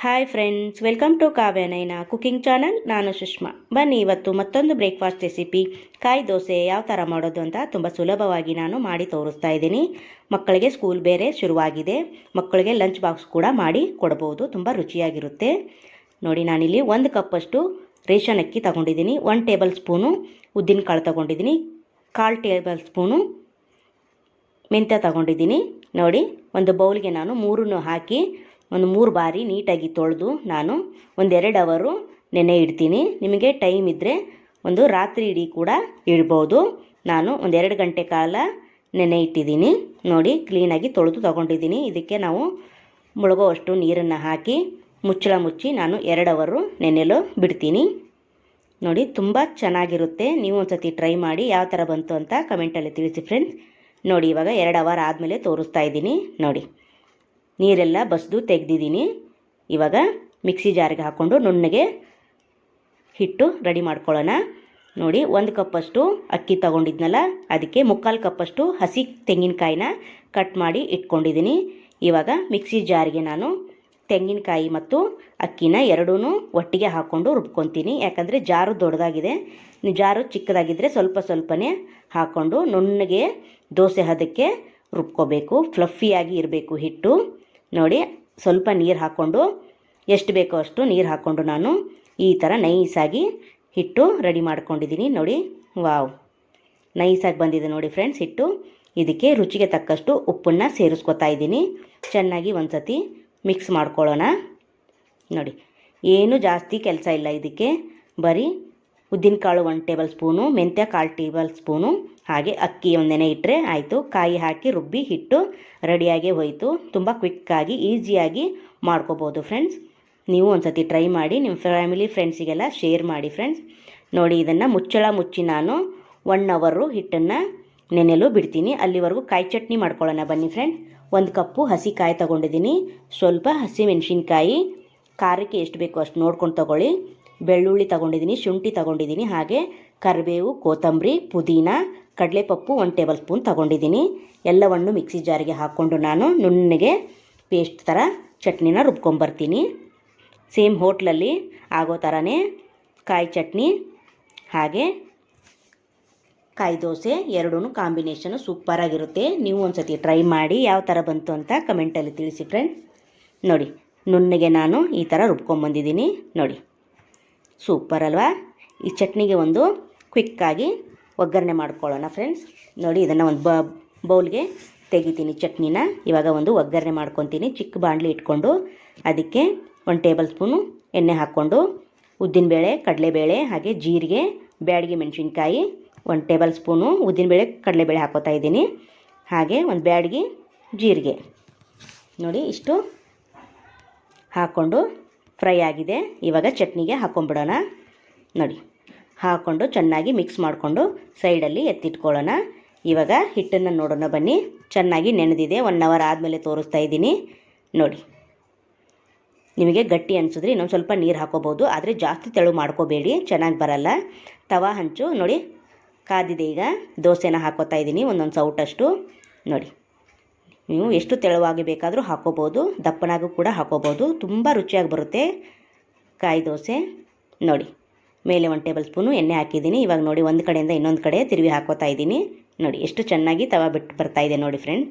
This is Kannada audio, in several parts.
ಹಾಯ್ ಫ್ರೆಂಡ್ಸ್, ವೆಲ್ಕಮ್ ಟು ಕಾವ್ಯನೈನ ಕುಕಿಂಗ್ ಚಾನಲ್. ನಾನು ಸುಷ್ಮಾ. ಬನ್ನಿ ಇವತ್ತು ಮತ್ತೊಂದು ಬ್ರೇಕ್ಫಾಸ್ಟ್ ರೆಸಿಪಿ ಕಾಯಿ ದೋಸೆ ಯಾವ ಥರ ಮಾಡೋದು ಅಂತ ತುಂಬ ಸುಲಭವಾಗಿ ನಾನು ಮಾಡಿ ತೋರಿಸ್ತಾ ಇದ್ದೀನಿ. ಮಕ್ಕಳಿಗೆ ಸ್ಕೂಲ್ ಬೇರೆ ಶುರುವಾಗಿದೆ, ಮಕ್ಕಳಿಗೆ ಲಂಚ್ ಬಾಕ್ಸ್ ಕೂಡ ಮಾಡಿ ಕೊಡ್ಬೋದು, ತುಂಬ ರುಚಿಯಾಗಿರುತ್ತೆ. ನೋಡಿ, ನಾನಿಲ್ಲಿ 1 ಕಪ್ಪಷ್ಟು ರೇಷನ್ ಅಕ್ಕಿ ತಗೊಂಡಿದ್ದೀನಿ, 1 ಟೇಬಲ್ ಸ್ಪೂನು ಉದ್ದಿನಕಾಳು ತಗೊಂಡಿದ್ದೀನಿ, 1/4 ಟೇಬಲ್ ಸ್ಪೂನು ಮೆಂತ್ಯ ತಗೊಂಡಿದ್ದೀನಿ. ನೋಡಿ, ಒಂದು ಬೌಲ್ಗೆ ನಾನು 3 ಹಾಕಿ ಒಂದು 3 ಬಾರಿ ನೀಟಾಗಿ ತೊಳೆದು ನಾನು 1-2 ಅವರು ನೆನೆ ಇಡ್ತೀನಿ. ನಿಮಗೆ ಟೈಮ್ ಇದ್ದರೆ ಒಂದು ರಾತ್ರಿ ಇಡೀ ಕೂಡ ಇಡ್ಬೋದು. ನಾನು 1-2 ಗಂಟೆ ಕಾಲ ನೆನೆ ಇಟ್ಟಿದ್ದೀನಿ. ನೋಡಿ, ಕ್ಲೀನಾಗಿ ತೊಳೆದು ತಗೊಂಡಿದ್ದೀನಿ. ಇದಕ್ಕೆ ನಾವು ಮುಳುಗೋವಷ್ಟು ನೀರನ್ನು ಹಾಕಿ ಮುಚ್ಚಳ ಮುಚ್ಚಿ ನಾನು 2 ಅವರು ನೆನೆಯಲು ಬಿಡ್ತೀನಿ. ನೋಡಿ, ತುಂಬ ಚೆನ್ನಾಗಿರುತ್ತೆ. ನೀವು ಒಂದು ಸತಿ ಟ್ರೈ ಮಾಡಿ ಯಾವ ಥರ ಬಂತು ಅಂತ ಕಮೆಂಟಲ್ಲಿ ತಿಳಿಸಿ ಫ್ರೆಂಡ್ಸ್. ನೋಡಿ, ಇವಾಗ 2 ಅವರ್ ಆದಮೇಲೆ ತೋರಿಸ್ತಾ ಇದ್ದೀನಿ. ನೋಡಿ, ನೀರೆಲ್ಲ ಬಸ್ದು ತೆಗೆದಿದ್ದೀನಿ. ಇವಾಗ ಮಿಕ್ಸಿ ಜಾರಿಗೆ ಹಾಕ್ಕೊಂಡು ನುಣ್ಣಗೆ ಹಿಟ್ಟು ರೆಡಿ ಮಾಡ್ಕೊಳ್ಳೋಣ. ನೋಡಿ, 1 ಕಪ್ಪಷ್ಟು ಅಕ್ಕಿ ತಗೊಂಡಿದ್ನಲ್ಲ, ಅದಕ್ಕೆ 3/4 ಕಪ್ಪಷ್ಟು ಹಸಿ ತೆಂಗಿನಕಾಯಿನ ಕಟ್ ಮಾಡಿ ಇಟ್ಕೊಂಡಿದ್ದೀನಿ. ಇವಾಗ ಮಿಕ್ಸಿ ಜಾರಿಗೆ ನಾನು ತೆಂಗಿನಕಾಯಿ ಮತ್ತು ಅಕ್ಕಿನ ಎರಡೂ ಒಟ್ಟಿಗೆ ಹಾಕ್ಕೊಂಡು ರುಬ್ಕೊತೀನಿ. ಯಾಕಂದರೆ ಜಾರು ದೊಡ್ಡದಾಗಿದೆ, ಜಾರು ಚಿಕ್ಕದಾಗಿದ್ದರೆ ಸ್ವಲ್ಪನೇ ಹಾಕ್ಕೊಂಡು ನುಣ್ಣಗೆ ದೋಸೆ ಹದಕ್ಕೆ ರುಬ್ಕೋಬೇಕು. ಫ್ಲಫಿಯಾಗಿ ಇರಬೇಕು ಹಿಟ್ಟು. ನೋಡಿ, ಸ್ವಲ್ಪ ನೀರು ಹಾಕ್ಕೊಂಡು, ಎಷ್ಟು ಬೇಕೋ ಅಷ್ಟು ನೀರು ಹಾಕ್ಕೊಂಡು ನಾನು ಈ ಥರ ನೈಸಾಗಿ ಹಿಟ್ಟು ರೆಡಿ ಮಾಡ್ಕೊಂಡಿದ್ದೀನಿ. ನೋಡಿ, ವಾವ್, ನೈಸಾಗಿ ಬಂದಿದೆ ನೋಡಿ ಫ್ರೆಂಡ್ಸ್ ಹಿಟ್ಟು. ಇದಕ್ಕೆ ರುಚಿಗೆ ತಕ್ಕಷ್ಟು ಉಪ್ಪನ್ನು ಸೇರಿಸ್ಕೊತಾ ಇದ್ದೀನಿ. ಚೆನ್ನಾಗಿ ಒಂದು ಸತಿ ಮಿಕ್ಸ್ ಮಾಡ್ಕೊಳ್ಳೋಣ. ನೋಡಿ, ಏನು ಜಾಸ್ತಿ ಕೆಲಸ ಇಲ್ಲ ಇದಕ್ಕೆ. ಬರೀ ಉದ್ದಿನಕಾಳು 1 ಟೇಬಲ್ ಸ್ಪೂನು, ಮೆಂತ್ಯ 1/4 ಟೇಬಲ್ ಸ್ಪೂನು, ಹಾಗೆ ಅಕ್ಕಿ ಒಂದು ನೆನೆ ಇಟ್ಟರೆ ಆಯಿತು. ಕಾಯಿ ಹಾಕಿ ರುಬ್ಬಿ ಹಿಟ್ಟು ರೆಡಿಯಾಗಿ ಹೋಯಿತು. ತುಂಬ ಕ್ವಿಕ್ಕಾಗಿ ಈಸಿಯಾಗಿ ಮಾಡ್ಕೋಬೋದು ಫ್ರೆಂಡ್ಸ್. ನೀವು ಒಂದು ಸತಿ ಟ್ರೈ ಮಾಡಿ, ನಿಮ್ಮ ಫ್ಯಾಮಿಲಿ ಫ್ರೆಂಡ್ಸಿಗೆಲ್ಲ ಶೇರ್ ಮಾಡಿ ಫ್ರೆಂಡ್ಸ್. ನೋಡಿ, ಇದನ್ನು ಮುಚ್ಚಳ ಮುಚ್ಚಿ ನಾನು 1 ಅವರು ಹಿಟ್ಟನ್ನು ನೆನೆಯಲು ಬಿಡ್ತೀನಿ. ಅಲ್ಲಿವರೆಗೂ ಕಾಯಿ ಚಟ್ನಿ ಮಾಡ್ಕೊಳ್ಳೋಣ ಬನ್ನಿ ಫ್ರೆಂಡ್ಸ್. 1 ಕಪ್ಪು ಹಸಿ ಕಾಯಿ ತೊಗೊಂಡಿದ್ದೀನಿ, ಸ್ವಲ್ಪ ಹಸಿ ಮೆಣಸಿನ್ಕಾಯಿ, ಖಾರಕ್ಕೆ ಎಷ್ಟು ಬೇಕೋ ಅಷ್ಟು ನೋಡ್ಕೊಂಡು ತೊಗೊಳ್ಳಿ. ಬೆಳ್ಳುಳ್ಳಿ ತಗೊಂಡಿದ್ದೀನಿ, ಶುಂಠಿ ತಗೊಂಡಿದ್ದೀನಿ, ಹಾಗೆ ಕರಿಬೇವು, ಕೊತ್ತಂಬರಿ, ಪುದೀನ, ಕಡಲೆಪಪ್ಪು 1 ಟೇಬಲ್ ಸ್ಪೂನ್ ತಗೊಂಡಿದ್ದೀನಿ. ಎಲ್ಲವನ್ನು ಮಿಕ್ಸಿ ಜಾರಿಗೆ ಹಾಕ್ಕೊಂಡು ನಾನು ನುಣ್ಣಗೆ ಪೇಸ್ಟ್ ಥರ ಚಟ್ನಿನ ರುಬ್ಕೊಂಬರ್ತೀನಿ. ಸೇಮ್ ಹೋಟ್ಲಲ್ಲಿ ಆಗೋ ಥರನೇ ಕಾಯಿ ಚಟ್ನಿ ಹಾಗೆ ಕಾಯಿ ದೋಸೆ ಎರಡೂ ಕಾಂಬಿನೇಷನು ಸೂಪರಾಗಿರುತ್ತೆ. ನೀವು ಒಂದು ಸತಿ ಟ್ರೈ ಮಾಡಿ ಯಾವ ಥರ ಬಂತು ಅಂತ ಕಮೆಂಟಲ್ಲಿ ತಿಳಿಸಿ ಫ್ರೆಂಡ್ಸ್. ನೋಡಿ, ನುಣ್ಣಗೆ ನಾನು ಈ ಥರ ರುಬ್ಕೊಂಬಂದಿದ್ದೀನಿ. ನೋಡಿ, ಸೂಪರ್ ಅಲ್ವಾ? ಈ ಚಟ್ನಿಗೆ ಒಂದು ಕ್ವಿಕ್ಕಾಗಿ ಒಗ್ಗರಣೆ ಮಾಡ್ಕೊಳ್ಳೋಣ ಫ್ರೆಂಡ್ಸ್. ನೋಡಿ, ಇದನ್ನು ಒಂದು ಬೌಲ್ಗೆ ತೆಗಿತೀನಿ ಚಟ್ನಿನ. ಇವಾಗ ಒಂದು ಒಗ್ಗರಣೆ ಮಾಡ್ಕೊತೀನಿ. ಚಿಕ್ಕ ಬಾಣಲಿ ಇಟ್ಕೊಂಡು ಅದಕ್ಕೆ 1 ಟೇಬಲ್ ಸ್ಪೂನು ಎಣ್ಣೆ ಹಾಕ್ಕೊಂಡು ಉದ್ದಿನಬೇಳೆ, ಕಡಲೆಬೇಳೆ, ಹಾಗೆ ಜೀರಿಗೆ, ಬ್ಯಾಡಗಿ ಮೆಣಸಿನ್ಕಾಯಿ, 1 ಟೇಬಲ್ ಸ್ಪೂನು ಉದ್ದಿನಬೇಳೆ, ಕಡಲೆಬೇಳೆ ಹಾಕೋತಾ ಇದ್ದೀನಿ, ಹಾಗೆ ಒಂದು ಬ್ಯಾಡಗಿ ಜೀರಿಗೆ. ನೋಡಿ, ಇಷ್ಟು ಹಾಕ್ಕೊಂಡು ಫ್ರೈ ಆಗಿದೆ. ಇವಾಗ ಚಟ್ನಿಗೆ ಹಾಕ್ಕೊಂಬಿಡೋಣ. ನೋಡಿ, ಹಾಕ್ಕೊಂಡು ಚೆನ್ನಾಗಿ ಮಿಕ್ಸ್ ಮಾಡಿಕೊಂಡು ಸೈಡಲ್ಲಿ ಎತ್ತಿಟ್ಕೊಳ್ಳೋಣ. ಇವಾಗ ಹಿಟ್ಟನ್ನು ನೋಡೋಣ ಬನ್ನಿ. ಚೆನ್ನಾಗಿ ನೆನೆದಿದೆ. 1 ಅವರ್ ಆದಮೇಲೆ ತೋರಿಸ್ತಾ ಇದ್ದೀನಿ. ನೋಡಿ, ನಿಮಗೆ ಗಟ್ಟಿ ಅನಿಸಿದ್ರೆ ಇನ್ನೊಂದು ಸ್ವಲ್ಪ ನೀರು ಹಾಕೋಬೋದು, ಆದರೆ ಜಾಸ್ತಿ ತೆಳು ಮಾಡ್ಕೋಬೇಡಿ, ಚೆನ್ನಾಗಿ ಬರಲ್ಲ. ತವಾ ಹಂಚು ನೋಡಿ ಕಾದಿದೆ. ಈಗ ದೋಸೆನ ಹಾಕೋತಾ ಇದ್ದೀನಿ, ಒಂದೊಂದು ಸೌಟಷ್ಟು. ನೋಡಿ, ನೀವು ಎಷ್ಟು ತೆಳುವಾಗಿ ಬೇಕಾದರೂ ಹಾಕೋಬೋದು, ದಪ್ಪನಾಗೂ ಕೂಡ ಹಾಕೋಬೋದು. ತುಂಬ ರುಚಿಯಾಗಿ ಬರುತ್ತೆ ಕಾಯಿ ದೋಸೆ. ನೋಡಿ, ಮೇಲೆ 1 ಟೇಬಲ್ ಸ್ಪೂನು ಎಣ್ಣೆ ಹಾಕಿದ್ದೀನಿ. ಇವಾಗ ನೋಡಿ, ಒಂದು ಕಡೆಯಿಂದ ಇನ್ನೊಂದು ಕಡೆ ತಿರುವಿ ಹಾಕೋತಾ ಇದ್ದೀನಿ. ನೋಡಿ, ಎಷ್ಟು ಚೆನ್ನಾಗಿ ತವಾ ಬಿಟ್ಟು ಬರ್ತಾಯಿದೆ ನೋಡಿ ಫ್ರೆಂಡ್.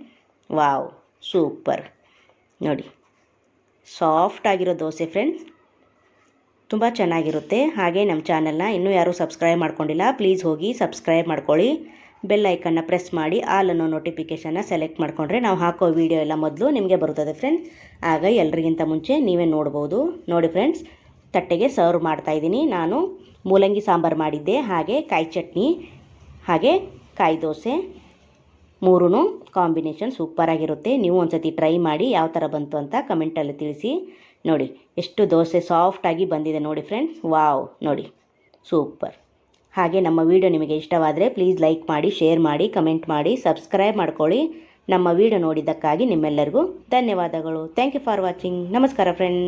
Wow, super. ನೋಡಿ, ಸಾಫ್ಟ್ ಆಗಿರೋ ದೋಸೆ ಫ್ರೆಂಡ್ಸ್, ತುಂಬ ಚೆನ್ನಾಗಿರುತ್ತೆ. ಹಾಗೆ ನಮ್ಮ ಚಾನಲ್ನ ಇನ್ನೂ ಯಾರೂ ಸಬ್ಸ್ಕ್ರೈಬ್ ಮಾಡ್ಕೊಂಡಿಲ್ಲ, ಪ್ಲೀಸ್ ಹೋಗಿ ಸಬ್ಸ್ಕ್ರೈಬ್ ಮಾಡ್ಕೊಳ್ಳಿ. ಬೆಲ್ ಐಕನ್ನ ಪ್ರೆಸ್ ಮಾಡಿ ಆಲ್ ಅನ್ನೋ ನೋಟಿಫಿಕೇಷನ್ನ ಸೆಲೆಕ್ಟ್ ಮಾಡಿಕೊಂಡ್ರೆ ನಾವು ಹಾಕೋ ವೀಡಿಯೋ ಎಲ್ಲ ಮೊದಲು ನಿಮಗೆ ಬರುತ್ತದೆ ಫ್ರೆಂಡ್ಸ್. ಆಗ ಎಲ್ರಿಗಿಂತ ಮುಂಚೆ ನೀವೇ ನೋಡ್ಬೋದು. ನೋಡಿ ಫ್ರೆಂಡ್ಸ್, ತಟ್ಟೆಗೆ ಸರ್ವ್ ಮಾಡ್ತಾಯಿದ್ದೀನಿ. ನಾನು ಮೂಲಂಗಿ ಸಾಂಬಾರು ಮಾಡಿದ್ದೆ, ಹಾಗೆ ಕಾಯಿ ಚಟ್ನಿ, ಹಾಗೆ ಕಾಯಿ ದೋಸೆ, 3 ಕಾಂಬಿನೇಷನ್ ಸೂಪರಾಗಿರುತ್ತೆ. ನೀವು ಒಂದು ಸತಿ ಟ್ರೈ ಮಾಡಿ ಯಾವ ಥರ ಬಂತು ಅಂತ ಕಮೆಂಟಲ್ಲಿ ತಿಳಿಸಿ. ನೋಡಿ, ಎಷ್ಟು ದೋಸೆ ಸಾಫ್ಟಾಗಿ ಬಂದಿದೆ ನೋಡಿ ಫ್ರೆಂಡ್ಸ್. ವಾವ್, ನೋಡಿ, ಸೂಪರ್. ಹಾಗೆ ನಮ್ಮ ವಿಡಿಯೋ ನಿಮಗೆ ಇಷ್ಟವಾದರೆ ಪ್ಲೀಸ್ ಲೈಕ್ ಮಾಡಿ, ಶೇರ್ ಮಾಡಿ, ಕಮೆಂಟ್ ಮಾಡಿ, ಸಬ್ಸ್ಕ್ರೈಬ್ ಮಾಡ್ಕೊಳ್ಳಿ. ನಮ್ಮ ವಿಡಿಯೋ ನೋಡಿದ್ದಕ್ಕಾಗಿ ನಿಮ್ಮೆಲ್ಲರಿಗೂ ಧನ್ಯವಾದಗಳು. Thank you for watching. ನಮಸ್ಕಾರ ಫ್ರೆಂಡ್ಸ್.